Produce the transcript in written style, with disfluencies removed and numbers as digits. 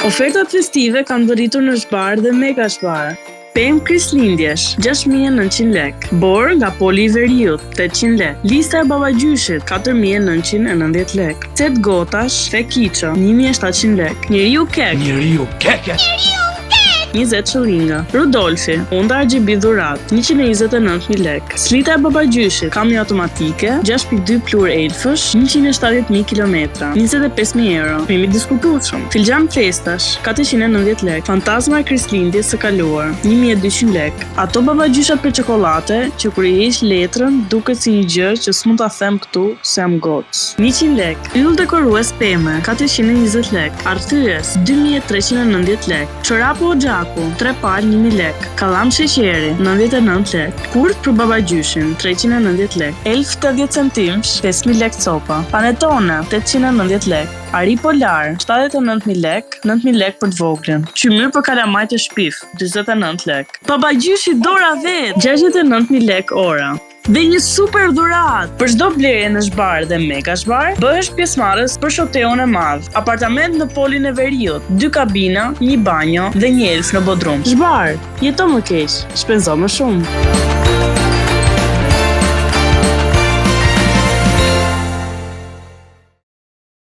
Ofertat festive kanë doritur në Zhbar dhe Mega Zhbar. Pemë Krishtlindjesh, 6.900 lek. Borë nga Poli i Veriut, 800 lek. Lista e babagjyshit, 4.990 lek. Cet gotash, Fekiqo, 1.700 lek. Njeriu kek, 20 shillinga. Rudolfi, unda RGB dhurat, 129.000 lek. Slita e babagjyshit, kamio automatike, 6.2 plur elfësh, 170.000 kilometra, 25.000 euro. Primi diskutueshëm. Filxhan festash, 490 lek. Fantazma e Krishtlindjes së kaluar, 1.200 lek. Ato babagjyshat për çokolate, që kur i heq letrën, duket si një gjë që s'mund ta them këtu, se jam gocë. 100 lek. Yll dekorues peme, 420 lek. Arthyes, 2.390 lek. Çorapu o gjaku, 3 palë 1.000 lek. Kallam sheqeri, 99 lek. Kurt për babagjyshin, 390 lek. Elf 80 centimsh, 5.000 lek copa. Panettone, 890 lek. Ari Polar, 79.000 lek, 9.000 lek për të voglën. Qymyr për kalamajt e shpif, 29 lek. Babagjyshi dora vet, 69.000 lek ora. Dhe një super dhurat! Për çdo blerje në Zhbar dhe Mega Zhbar, bëhesh pjesëmarrës për shoteon e madh. Apartament në Polin e Veriut, 2 kabina, 1 banjo dhe 1 elf në bodrum. Zhbar, jeto më keq, shpenzo më shumë.